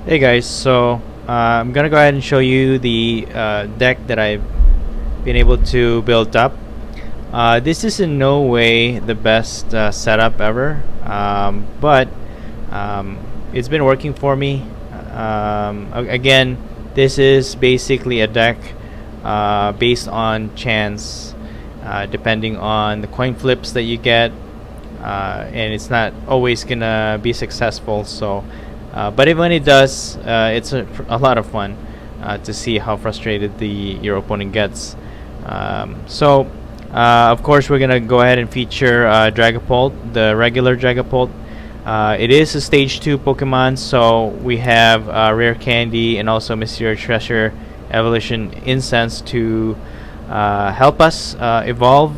Hey guys, so I'm gonna go ahead and show you the deck that I've been able to build up. This is in no way the best setup ever, but it's been working for me. Again, this is basically a deck based on chance, depending on the coin flips that you get, and it's not always gonna be successful. So but when it does, it's a lot of fun to see how frustrated your opponent gets. Of course, we're gonna go ahead and feature Dragapult, the regular Dragapult. It is a stage 2 Pokemon, so we have Rare Candy and also Mysterious Treasure Evolution Incense to help us evolve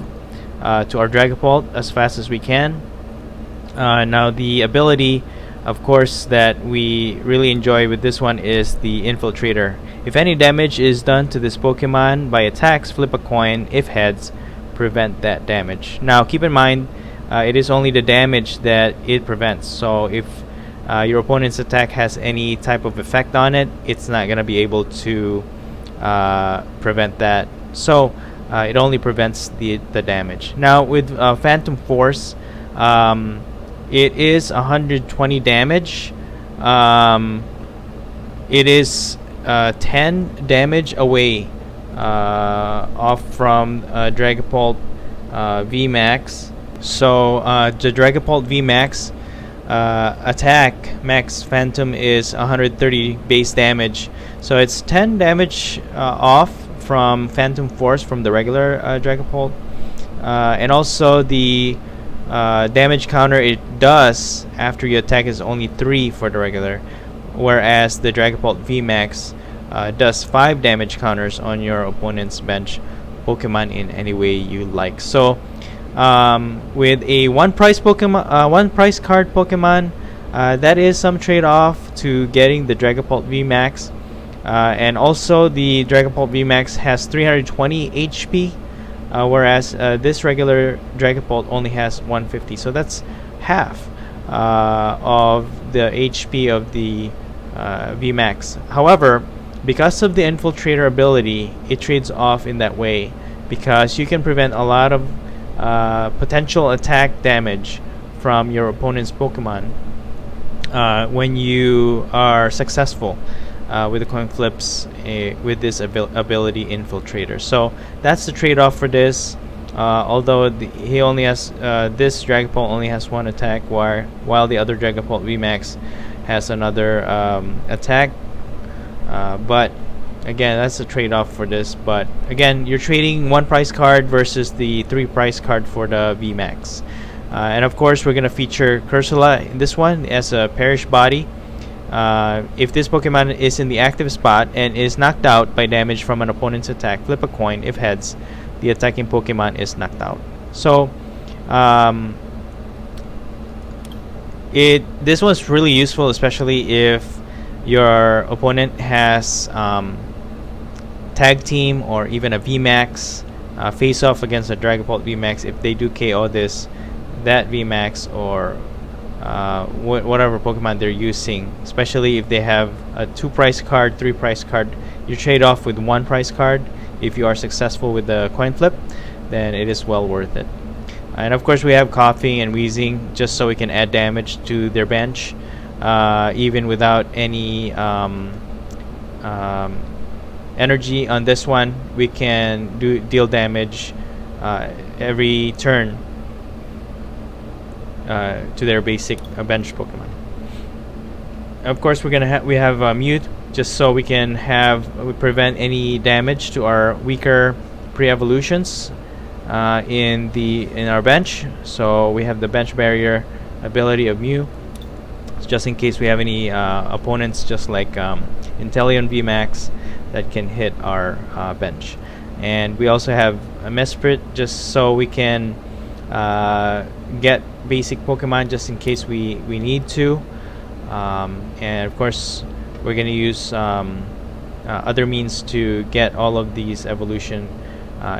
to our Dragapult as fast as we can. Now the ability, of course, that we really enjoy with this one is the Infiltrator. If any damage is done to this Pokemon by attacks, flip a coin. If heads, prevent that damage. Now keep in mind, it is only the damage that it prevents. So if your opponent's attack has any type of effect on it, it's not going to be able to prevent that. So it only prevents the damage. Now with Phantom Force, it is 120 damage. It is 10 damage away off from Dragapult VMAX. So the Dragapult VMAX attack max Phantom is 130 base damage. So it's 10 damage off from Phantom Force from the regular Dragapult, and also the damage counter it does after you attack is only 3 for the regular, whereas the Dragapult VMAX does 5 damage counters on your opponent's bench Pokemon in any way you like. So with a one price card Pokemon, that is some trade-off to getting the Dragapult VMAX, and also the Dragapult VMAX has 320 HP. Whereas this regular Dragapult only has 150, so that's half of the HP of the VMAX. However, because of the Infiltrator ability, it trades off in that way, because you can prevent a lot of potential attack damage from your opponent's Pokemon when you are successful with the coin flips with this ability Infiltrator. So that's the trade-off for this. Although he only has this Dragapult only has one attack, while the other Dragapult VMAX has another attack. But again, that's the trade-off for this. But again, you're trading one price card versus the 3 price card for the VMAX. And of course, we're gonna feature Cursola in this one as a Perish Body. If this Pokemon is in the active spot and is knocked out by damage from an opponent's attack, flip a coin. If heads, the attacking Pokemon is knocked out. So this one's really useful, especially if your opponent has tag team or even a VMAX face off against a Dragapult VMAX. If they do KO that VMAX or whatever Pokemon they're using, especially if they have a 2 price card, 3 price card, you trade off with 1 price card. If you are successful with the coin flip, then it is well worth it. And of course, we have Coughing and Wheezing just so we can add damage to their bench, even without any energy on this one. We can deal damage every turn to their basic bench Pokemon. Of course, we have Mute just so we can prevent any damage to our weaker pre-evolutions in our bench. So we have the bench barrier ability of Mew, just in case we have any opponents just like Inteleon VMAX that can hit our bench. And we also have a Mesprit just so we can get basic Pokemon just in case we need to, and of course we're going to use other means to get all of these evolution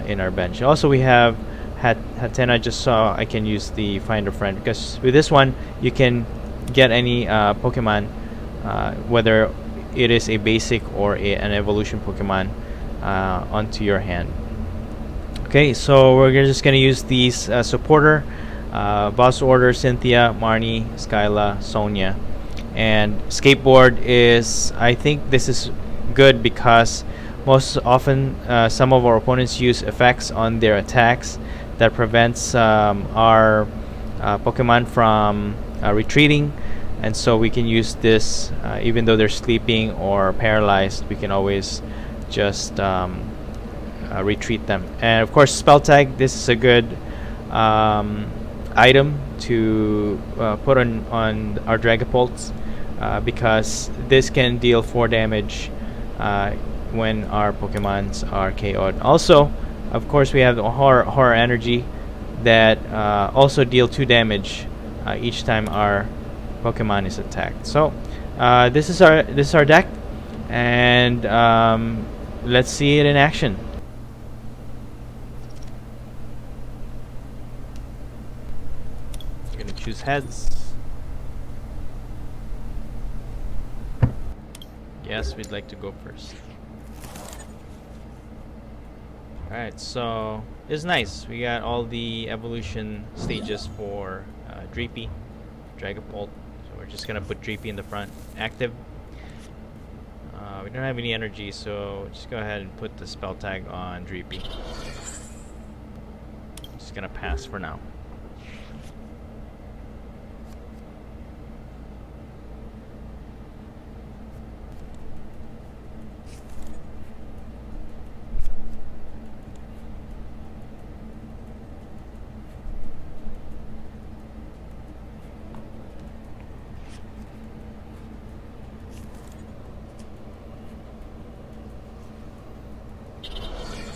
in our bench. Also, we have Hatena just so I can use the Find a Friend, because with this one you can get any Pokemon whether it is a basic or an evolution Pokemon onto your hand. Okay, so we're just gonna use these supporter, Boss Order, Cynthia, Marnie, Skyla, Sonia, and Skateboard is, I think this is good because most often some of our opponents use effects on their attacks that prevents our Pokemon from retreating, and so we can use this even though they're sleeping or paralyzed. We can always just retreat them. And of course, spell tag, this is a good item to put on our Dragapults because this can deal 4 damage when our Pokemons are KO'd. Also, of course, we have the horror energy that also deal 2 damage each time our Pokemon is attacked. So this is our deck, and let's see it in action. I'm gonna choose heads. Yes, we'd like to go first. Alright, so it's nice. We got all the evolution stages for Dreepy, Dragapult. So we're just gonna put Dreepy in the front. Active. We don't have any energy, so just go ahead and put the spell tag on Dreepy. Just gonna pass for now.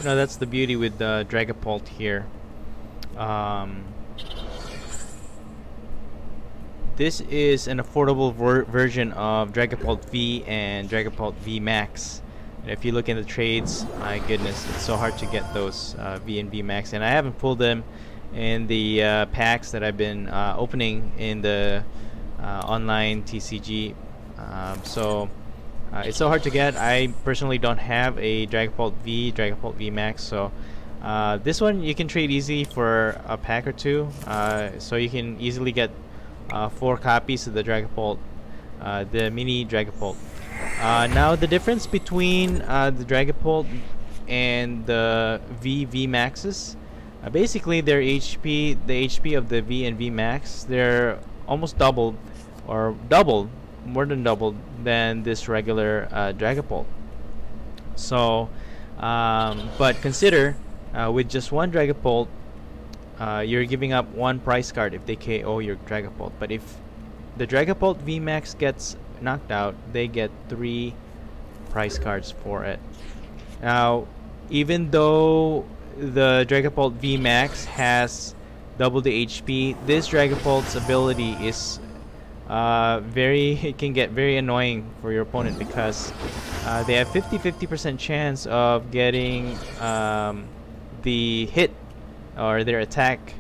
No, that's the beauty with the Dragapult here. This is an affordable version of Dragapult V and Dragapult VMAX. And if you look in the trades, my goodness, it's so hard to get those V and VMAX. And I haven't pulled them in the packs that I've been opening in the online TCG. So it's so hard to get. I personally don't have a Dragapult VMAX, so this one you can trade easy for a pack or 2. So you can easily get 4 copies of the Dragapult, the mini Dragapult. Now the difference between the Dragapult and the VMAXs, basically their HP, the HP of the V and VMAX, they're almost doubled, or doubled, more than doubled than this regular Dragapult. So but consider with just one Dragapult, you're giving up 1 prize card if they KO your Dragapult. But if the Dragapult VMAX gets knocked out, they get 3 prize cards for it. Now, even though the Dragapult VMAX has double the HP, this Dragapult's ability is it can get very annoying for your opponent because they have 50% chance of getting the hit or their attack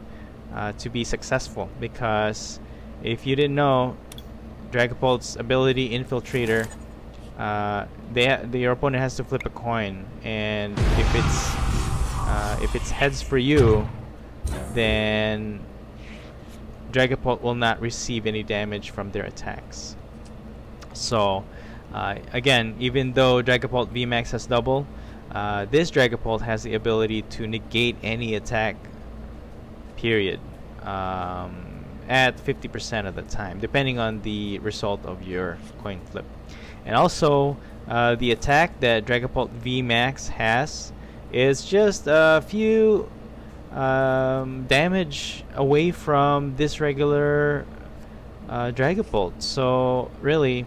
to be successful. Because if you didn't know, Dragapult's ability Infiltrator, your opponent has to flip a coin, and if it's heads for you, then Dragapult will not receive any damage from their attacks. So again, even though Dragapult VMAX has double, this Dragapult has the ability to negate any attack, period, at 50% of the time, depending on the result of your coin flip. And also, the attack that Dragapult VMAX has is just a few damage away from this regular Dragapult. So really,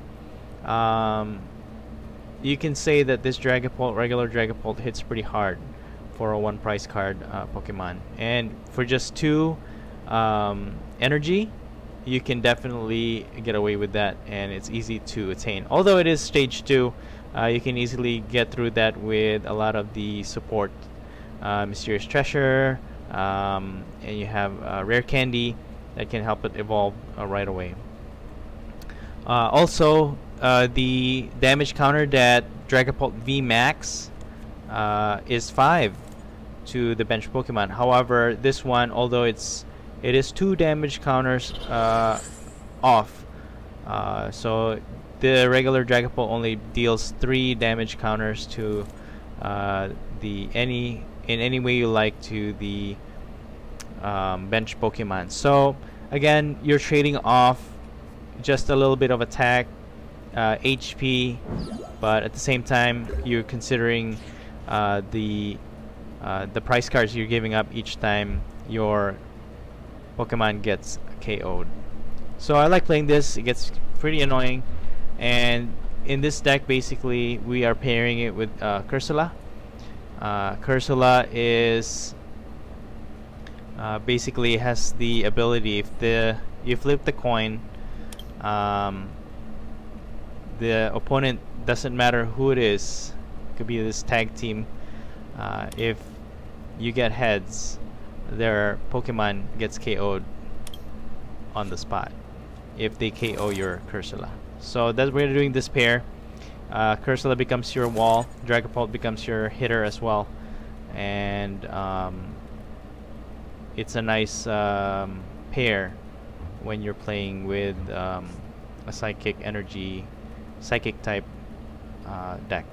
you can say that this regular Dragapult hits pretty hard for a 1 prize card Pokemon. And for just 2 energy, you can definitely get away with that, and it's easy to attain. Although it is stage 2, you can easily get through that with a lot of the support. Mysterious Treasure, and you have Rare Candy that can help it evolve right away. Also, the damage counter that Dragapult VMAX is 5 to the bench Pokemon. However, this one, although it is 2 damage counters off, so the regular Dragapult only deals 3 damage counters to in any way you like to the bench Pokemon. So again, you're trading off just a little bit of attack, HP, but at the same time you're considering the price cards you're giving up each time your Pokemon gets KO'd. So I like playing this. It gets pretty annoying, and in this deck basically we are pairing it with Cursola. Cursola is basically has the ability, if you flip the coin, the opponent, doesn't matter who it is, could be this tag team, if you get heads, their Pokemon gets KO'd on the spot if they KO your Cursola. So that's we're doing this pair. Cursola becomes your wall, Dragapult becomes your hitter as well, and it's a nice pair when you're playing with a psychic type deck.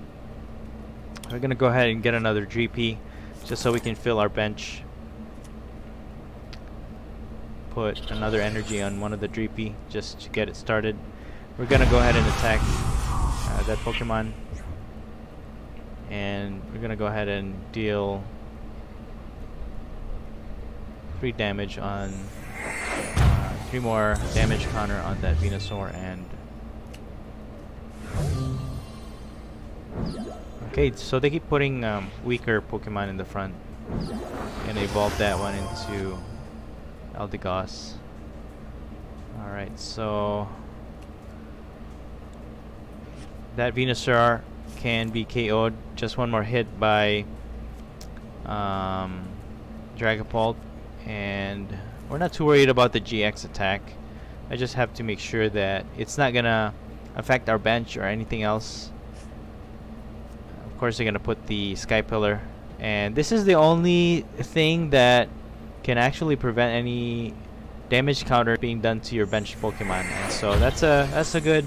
We're gonna go ahead and get another GP just so we can fill our bench. Put another energy on one of the GP just to get it started. We're gonna go ahead and attack that Pokemon, and we're gonna go ahead and deal 3 damage on 3 more damage counter on that Venusaur. And okay, so they keep putting weaker Pokemon in the front, and evolve that one into Eldegoss. Alright, so that Venusaur can be KO'd. Just one more hit by Dragapult, and we're not too worried about the GX attack. I just have to make sure that it's not gonna affect our bench or anything else. Of course, they're gonna put the Sky Pillar, and this is the only thing that can actually prevent any damage counter being done to your bench Pokemon. And so that's a good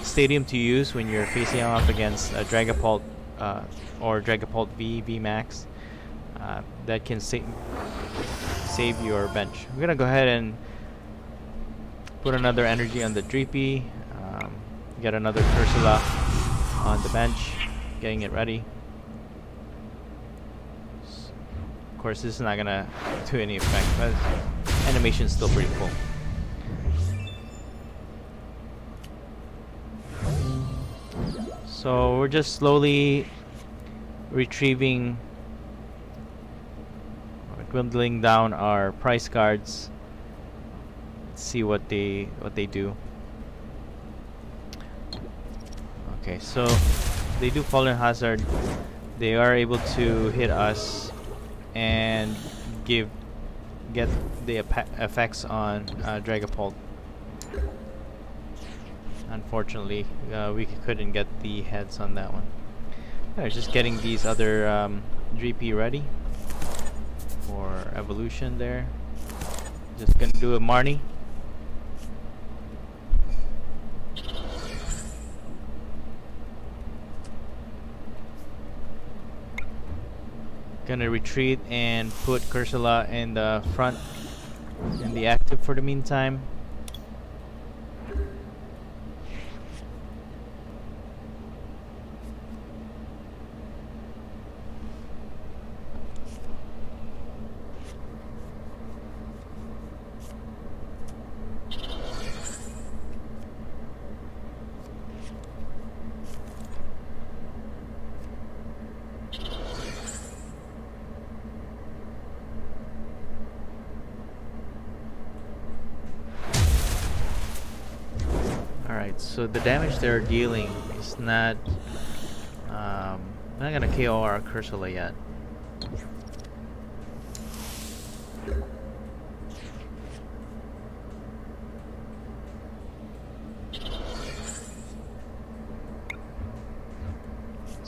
stadium to use when you're facing off against a Dragapult or Dragapult VMAX that can save your bench. We're gonna go ahead and put another energy on the Dreepy, get another Cursola on the bench, getting it ready. Of course, this is not gonna do any effect, but animation's still pretty cool. So we're just slowly retrieving, dwindling down our price cards. Let's see what they do. Okay, so they do Fallen Hazard. They are able to hit us and get the effects on Dragapult. Unfortunately, we couldn't get the heads on that one. I was just getting these other GP ready for evolution there. Just gonna do a Marnie. Gonna retreat and put Cursola in the front in the active for the meantime. Alright, so the damage they're dealing is not gonna KO our Cursola yet.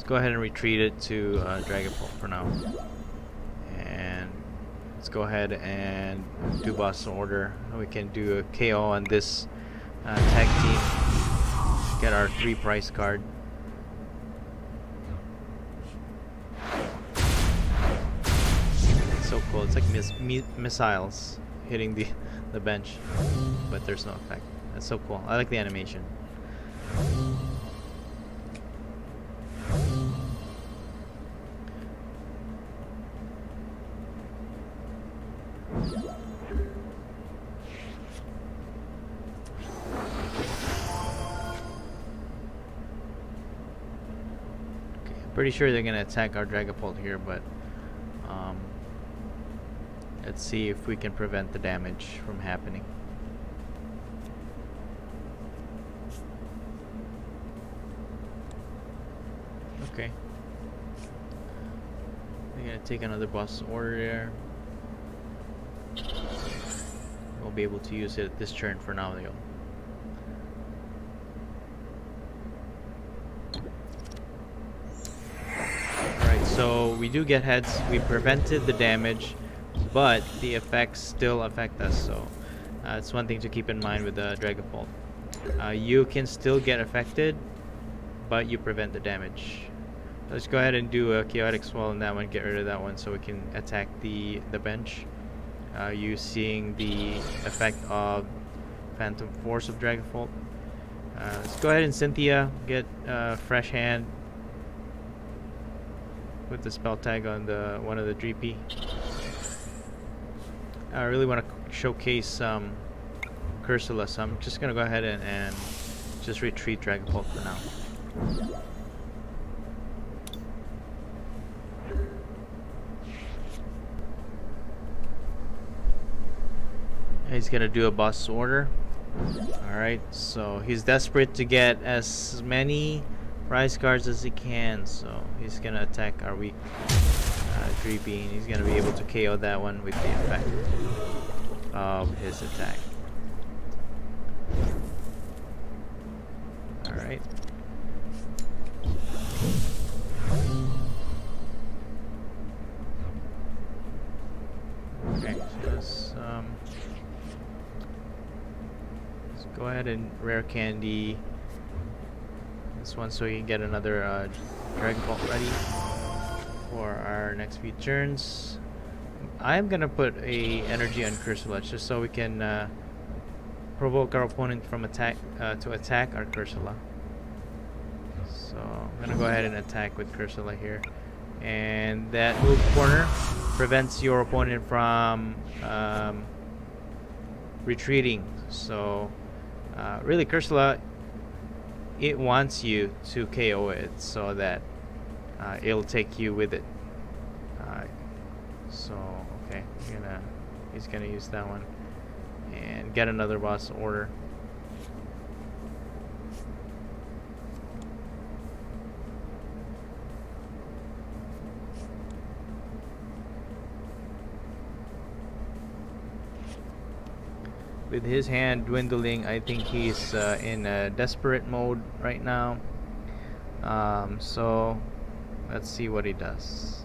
Let's go ahead and retreat it to Dragapult for now. And let's go ahead and do boss order. We can do a KO on this tag team. Get our 3 prize card. It's so cool. It's like missiles hitting the bench, but there's no effect. That's so cool. I like the animation. Pretty sure they're gonna attack our Dragapult here, but let's see if we can prevent the damage from happening. Okay. They're gonna take another boss order there. We'll be able to use it this turn for now, though. So we do get heads. We prevented the damage, but the effects still affect us. So it's one thing to keep in mind with the Dragapult. You can still get affected, but you prevent the damage. Let's go ahead and do a chaotic swell on that one. Get rid of that one so we can attack the bench using the effect of Phantom Force of Dragapult. Let's go ahead and Cynthia get fresh hand. Put the spell tag on the one of the DP. I really want to showcase Cursola, so I'm just gonna go ahead and just retreat Dragapult for now. He's gonna do a boss order. Alright, so he's desperate to get as many prize cards as he can, so he's gonna attack our weak Dreepy, and he's gonna be able to KO that one with the effect of his attack. Alright. Okay, so let's go ahead and rare candy this one so we can get another Dragapult ready for our next few turns. I'm gonna put a energy on Cursola just so we can provoke our opponent from attack to attack our Cursola. So I'm gonna go ahead and attack with Cursola here, and that move corner prevents your opponent from retreating. So really, Cursola, it wants you to KO it so that it'll take you with it. So okay, he's gonna use that one and get another boss order. With his hand dwindling, I think he's in a desperate mode right now. So let's see what he does.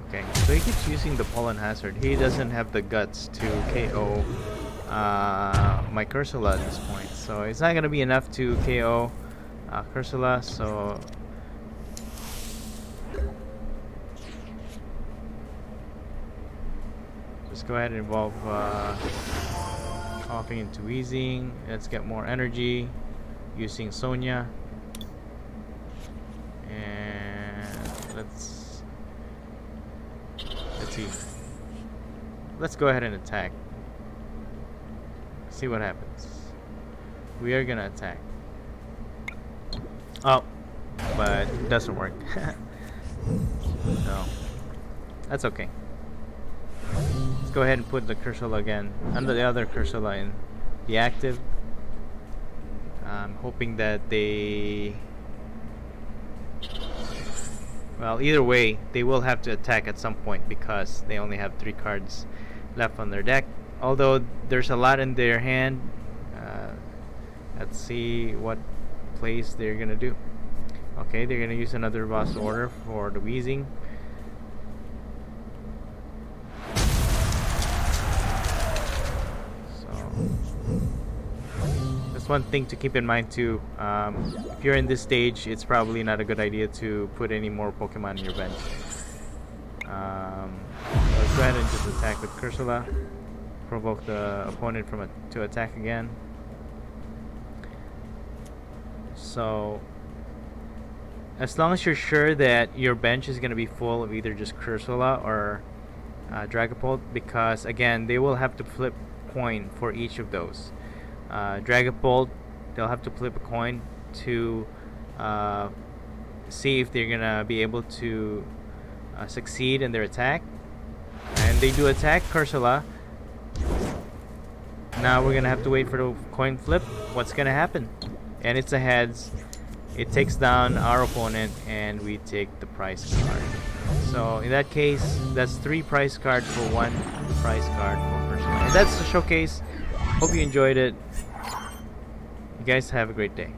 Okay, so he keeps using the Pollen Hazard. He doesn't have the guts to KO my Cursola at this point, so it's not gonna be enough to KO Cursola. So just go ahead and evolve Coughing into Wheezing. Let's get more energy using Sonia, and let's see. Let's go ahead and attack. See what happens. We are gonna attack. Oh, but it doesn't work. No, that's okay. Let's go ahead and put the Cursola again under the other Cursola in the active. I'm hoping that they, well, either way they will have to attack at some point because they only have 3 cards left on their deck, although there's a lot in their hand. Let's see what plays they're gonna do. Okay, they're gonna use another boss order for the wheezing. So that's one thing to keep in mind too. If you're in this stage, it's probably not a good idea to put any more Pokemon in your bench. Let's go ahead and just attack with Cursola. Provoke the opponent to attack again. So as long as you're sure that your bench is going to be full of either just Cursola or Dragapult, because again they will have to flip coin for each of those. Dragapult, they'll have to flip a coin to see if they're gonna be able to succeed in their attack, and they do attack Cursola. Now we're gonna have to wait for the coin flip. What's gonna happen? And it's a heads. It takes down our opponent, and we take the prize card. So in that case, that's 3 prize cards for 1 prize card for Cursola. And that's the showcase. Hope you enjoyed it. You guys have a great day.